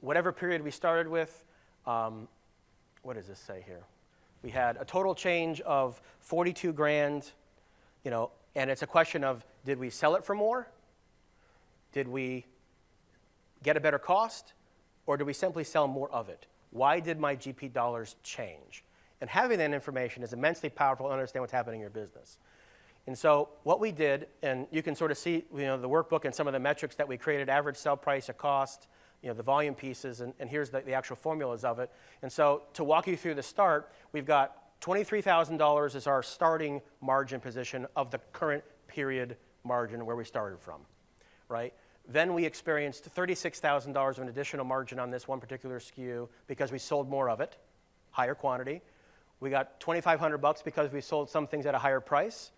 Whatever period we started with, what does this say here? We had a total change of $42,000, and it's a question of, did we sell it for more? Did we get a better cost? Or did we simply sell more of it? Why did my GP dollars change? And having that information is immensely powerful to understand what's happening in your business. And so what we did, and you can sort of see the workbook and some of the metrics that we created, average sell price, a cost, the volume pieces, and here's the actual formulas of it. And so to walk you through the start, we've got $23,000 as our starting margin position of the current period margin where we started from, right? Then we experienced $36,000 of an additional margin on this one particular SKU because we sold more of it, higher quantity. We got $2,500 because we sold some things at a higher price.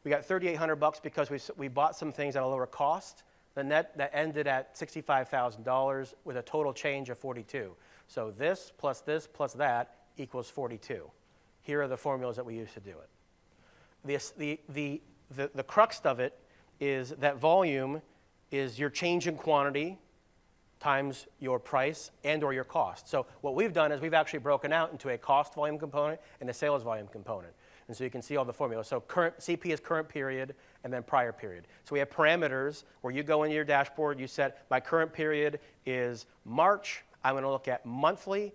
We got $3,800 because we bought some things at a lower cost. The net that ended at $65,000 with a total change of 42. So this plus that equals 42. Here are the formulas that we use to do it. The crux of it is that volume is your change in quantity times your price and or your cost. So what we've done is we've actually broken out into a cost volume component and a sales volume component. And so you can see all the formulas. So current CP is current period and then prior period. So we have parameters where you go into your dashboard, you set my current period is March. I'm going to look at monthly.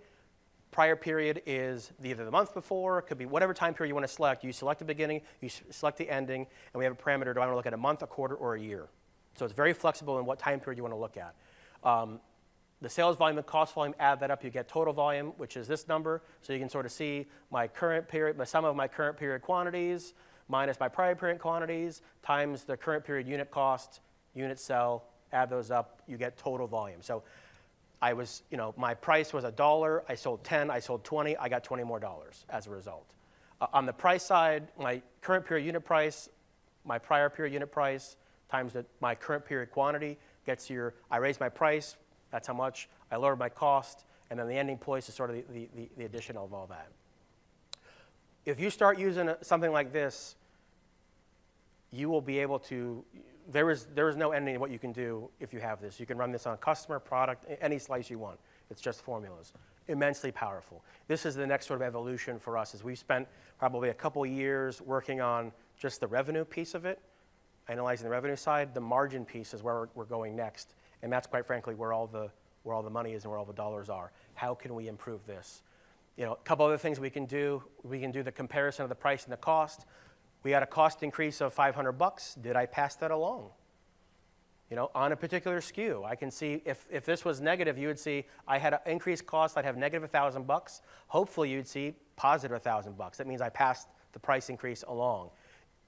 Prior period is either the month before, it could be whatever time period you want to select. You select the beginning, you select the ending, and we have a parameter, do I want to look at a month, a quarter, or a year? So it's very flexible in what time period you want to look at. The sales volume and cost volume, add that up, you get total volume, which is this number. So you can sort of see my current period, the sum of my current period quantities minus my prior period quantities times the current period unit cost, unit sell, add those up, you get total volume. So I was, my price was $1, I sold 10, I sold 20, I got 20 more dollars as a result. On the price side, my current period unit price, my prior period unit price times my current period quantity gets I raised my price, that's how much, I lowered my cost, and then the ending place is sort of the addition of all that. If you start using something like this, you will be able to, there is no ending to what you can do if you have this. You can run this on customer, product, any slice you want. It's just formulas. Immensely powerful. This is the next sort of evolution for us, is we've spent probably a couple years working on just the revenue piece of it, analyzing the revenue side. The margin piece is where we're going next. And that's quite frankly where all the money is and where all the dollars are. How can we improve this? A couple other things we can do. We can do the comparison of the price and the cost. We had a cost increase of $500. Did I pass that along? On a particular SKU, I can see if this was negative, you would see I had an increased cost, I'd have negative $1,000. Hopefully you'd see positive $1,000. That means I passed the price increase along.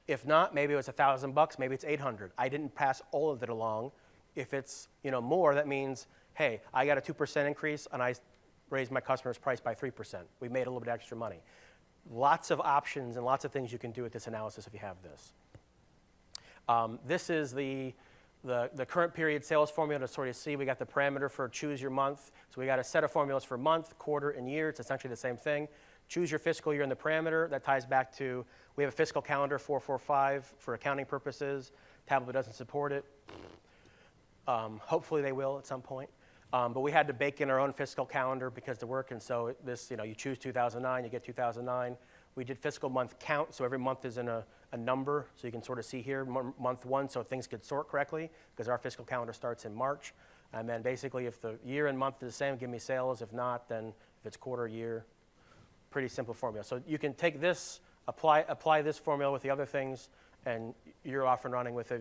If not, maybe it was $1,000, maybe it's $800. I didn't pass all of it along. If it's more, that means, hey, I got a 2% increase and I raised my customer's price by 3%. We made a little bit extra money. Lots of options and lots of things you can do with this analysis if you have this. This is the current period sales formula to sort of see. We got the parameter for choose your month. So we got a set of formulas for month, quarter, and year. It's essentially the same thing. Choose your fiscal year in the parameter. That ties back to, we have a fiscal calendar 445 for accounting purposes. Tableau doesn't support it. Hopefully they will at some point. But we had to bake in our own fiscal calendar because to work, and so this, you choose 2009, you get 2009. We did fiscal month count, so every month is in a number, so you can sort of see here, month one, so things could sort correctly, because our fiscal calendar starts in March. And then basically, if the year and month is the same, give me sales. If not, then if it's quarter, year, pretty simple formula. So you can take this, apply this formula with the other things, and you're off and running with a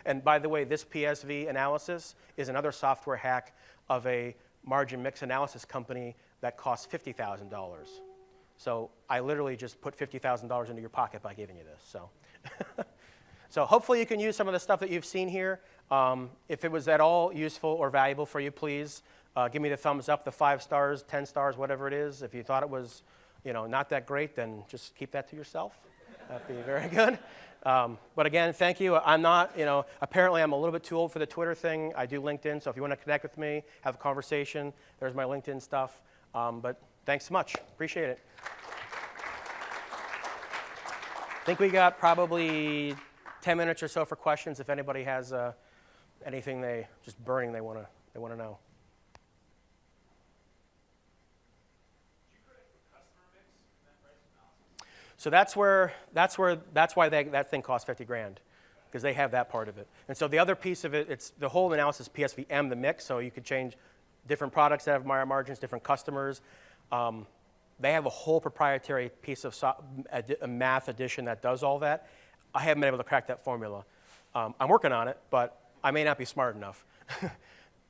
and by the way, this PSV analysis is another software hack of a margin mix analysis company that costs $50,000. So I literally just put $50,000 into your pocket by giving you this. So, so hopefully you can use some of the stuff that you've seen here. If it was at all useful or valuable for you, please give me the thumbs up, the 5 stars, 10 stars, whatever it is. If you thought it was not that great, then just keep that to yourself. That'd be very good. But again, thank you. I'm not, apparently I'm a little bit too old for the Twitter thing. I do LinkedIn, so if you want to connect with me, have a conversation, there's my LinkedIn stuff. But thanks so much. Appreciate it. I think we got probably 10 minutes or so for questions if anybody has anything just burning they want to know. So that's why that thing costs 50 grand, because they have that part of it. And so the other piece of it, it's the whole analysis PSVM, the mix, so you could change different products that have higher margins, different customers. They have a whole proprietary piece of a math addition that does all that. I haven't been able to crack that formula. I'm working on it, but I may not be smart enough.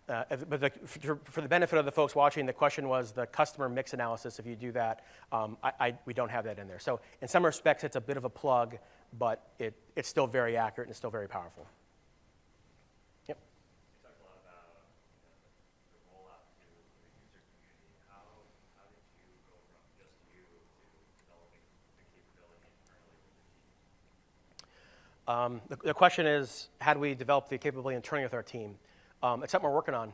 But for the benefit of the folks watching, the question was the customer mix analysis. If you do that, we don't have that in there. So in some respects, it's a bit of a plug, but it's still very accurate and it's still very powerful. Yep. You talked a lot about the rollout to the user community. How did you go from just you to developing the capability internally with the team? The question is, how do we develop the capability internally with our team? It's something we're working on.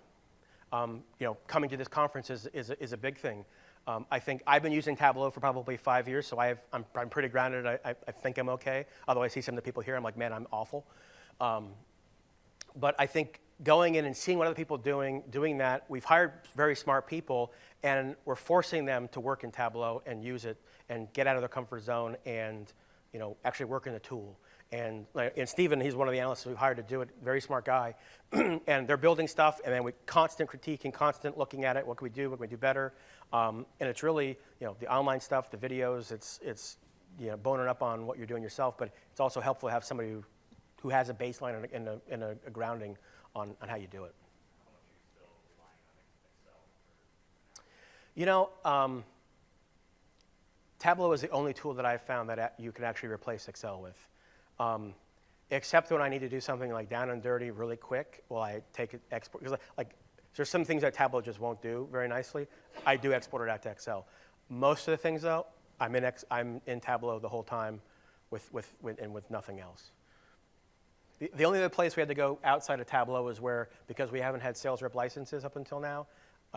Coming to this conference is a big thing. I think I've been using Tableau for probably 5 years, so I'm pretty grounded. I think I'm okay. Although I see some of the people here, I'm like, man, I'm awful. But I think going in and seeing what other people are doing that, we've hired very smart people, and we're forcing them to work in Tableau and use it and get out of their comfort zone and actually work in the tool. And Steven, he's one of the analysts we've hired to do it, very smart guy. And they're building stuff, and then we constant critique and constant looking at it. What can we do better? And it's really, the online stuff, the videos, it's boning up on what you're doing yourself, but it's also helpful to have somebody who has a baseline and a grounding on how you do it. How much are you still relying on Excel? Tableau is the only tool that I've found that you can actually replace Excel with. Except when I need to do something like down and dirty really quick, I take it, export, because there's some things that Tableau just won't do very nicely. I do export it out to Excel. Most of the things though, I'm in Tableau the whole time with nothing else. The only other place we had to go outside of Tableau is where, because we haven't had sales rep licenses up until now,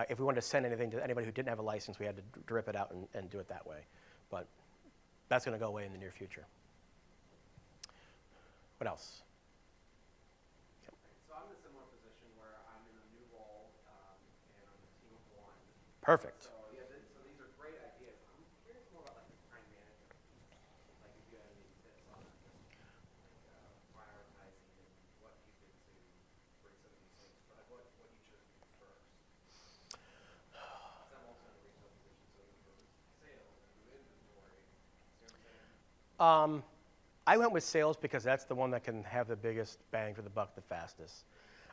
if we wanted to send anything to anybody who didn't have a license, we had to rip it out and do it that way. But that's going to go away in the near future. What else? So I'm in a similar position where I'm in a new role and I'm a team of one. Perfect. So yeah, so these are great ideas. I'm curious more about the time management. If you had any tips on prioritizing and what you did to bring some of these things, what you chose to do first. Because I'm also in a retail position, so you do sales and do inventory. See what I'm saying? I went with sales because that's the one that can have the biggest bang for the buck the fastest.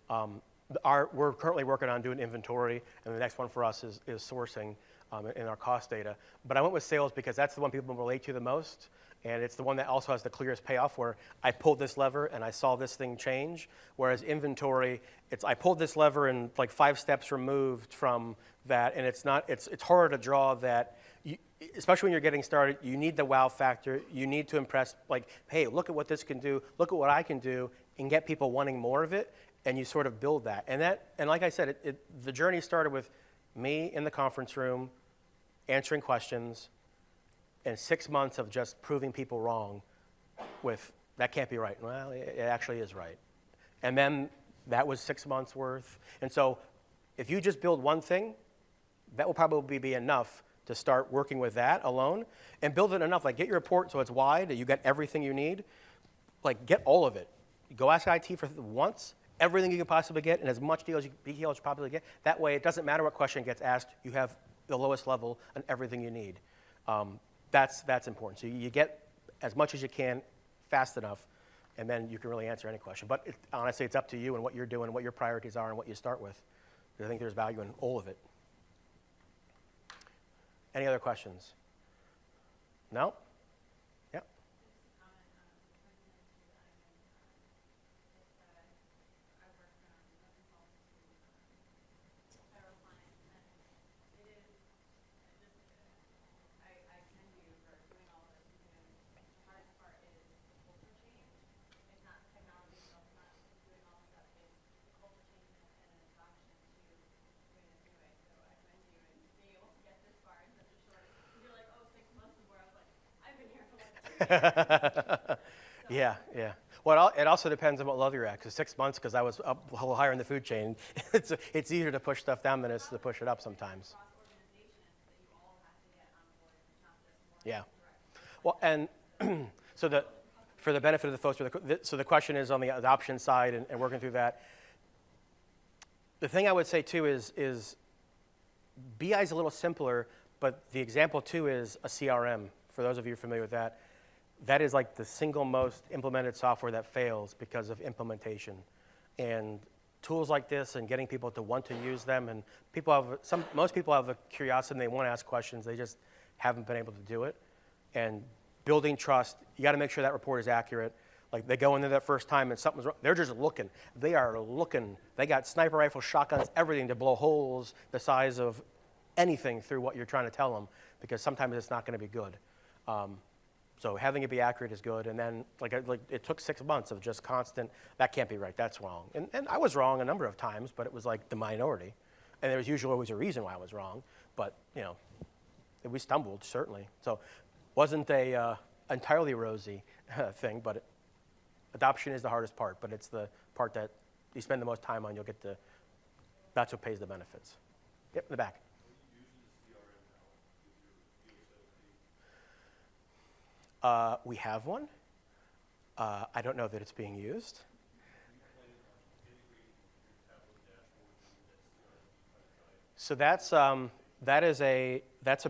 We're currently working on doing inventory, and the next one for us is sourcing in our cost data. But I went with sales because that's the one people relate to the most, and it's the one that also has the clearest payoff where I pulled this lever and I saw this thing change, whereas inventory, I pulled this lever and 5 steps removed from that, and it's harder to draw that. Especially when you're getting started, you need the wow factor. You need to impress, hey, look at what this can do. Look at what I can do, and get people wanting more of it. And you sort of build that. And like I said, the journey started with me in the conference room, answering questions, and 6 months of just proving people wrong. With that can't be right. Well, it actually is right. And then that was 6 months worth. And so, if you just build one thing, that will probably be enough to start working with that alone, and build it enough. Get your report so it's wide, that you get everything you need. Get all of it. Go ask IT for once, everything you can possibly get, and as much detail as you possibly get. That way, it doesn't matter what question gets asked. You have the lowest level on everything you need. That's important. So you get as much as you can fast enough, and then you can really answer any question. But honestly, it's up to you and what you're doing, and what your priorities are, and what you start with. Because I think there's value in all of it. Any other questions? No? Yeah. Yeah. Well, it also depends on what level you're at. Because 6 months, because I was up a little higher in the food chain, it's easier to push stuff down than it is to push it up sometimes. Yeah. Well, and for the benefit of the folks, so the question is on the adoption side and working through that. The thing I would say too is BI is a little simpler, but the example too is a CRM. For those of you familiar with that, that is the single most implemented software that fails because of implementation. And tools like this and getting people to want to use them, and most people have a curiosity and they want to ask questions, they just haven't been able to do it. And building trust, you got to make sure that report is accurate. They go in there that first time and something's wrong, they're just looking. They are looking. They got sniper rifles, shotguns, everything to blow holes the size of anything through what you're trying to tell them, because sometimes it's not going to be good. So having it be accurate is good. And then it took 6 months of just constant, that can't be right, that's wrong. And I was wrong a number of times, but it was the minority. And there was usually always a reason why I was wrong. But, we stumbled, certainly. So wasn't a entirely rosy thing, but adoption is the hardest part. But it's the part that you spend the most time on, you'll get that's what pays the benefits. Yep, in the back. We have one. I don't know that it's being used. So that's a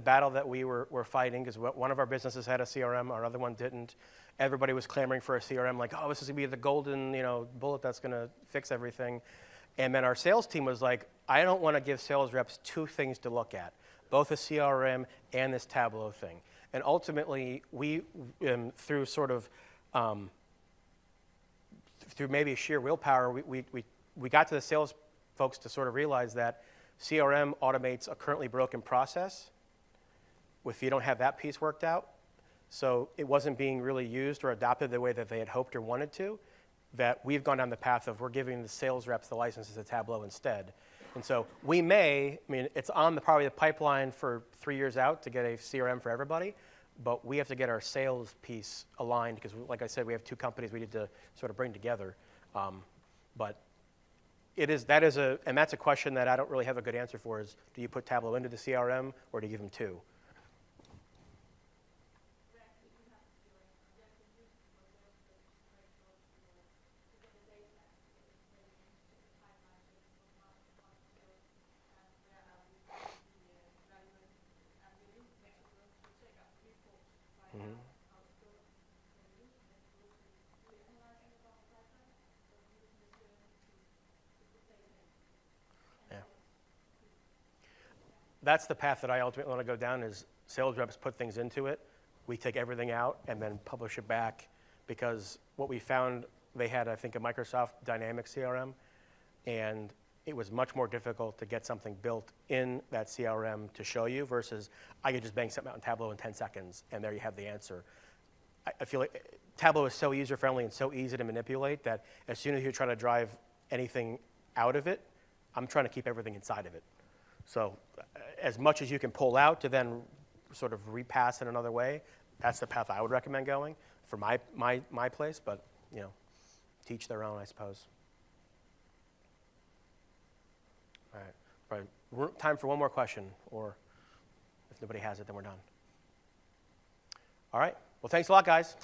battle that we're fighting because one of our businesses had a CRM, our other one didn't. Everybody was clamoring for a CRM, like, oh, this is gonna be the golden, bullet that's gonna fix everything. And then our sales team was like, I don't want to give sales reps two things to look at, both a CRM and this Tableau thing. And ultimately, we through sort of through maybe sheer willpower, we got to the sales folks to sort of realize that CRM automates a currently broken process if you don't have that piece worked out. So it wasn't being really used or adopted the way that they had hoped or wanted to, that we've gone down the path of we're giving the sales reps the licenses to Tableau instead. And so it's on probably the pipeline for 3 years out to get a CRM for everybody, but we have to get our sales piece aligned because, like I said, we have two companies we need to sort of bring together. But that's a question that I don't really have a good answer for is, do you put Tableau into the CRM or do you give them two? That's the path that I ultimately want to go down is sales reps put things into it. We take everything out and then publish it back because what we found, they had, I think, a Microsoft Dynamics CRM, and it was much more difficult to get something built in that CRM to show you versus I could just bang something out in Tableau in 10 seconds, and there you have the answer. I feel like Tableau is so user-friendly and so easy to manipulate that as soon as you try to drive anything out of it, I'm trying to keep everything inside of it. So as much as you can pull out to then sort of repass in another way, that's the path I would recommend going for my place, but teach their own, I suppose. All right, probably time for one more question, or if nobody has it, then we're done. All right, well, thanks a lot, guys.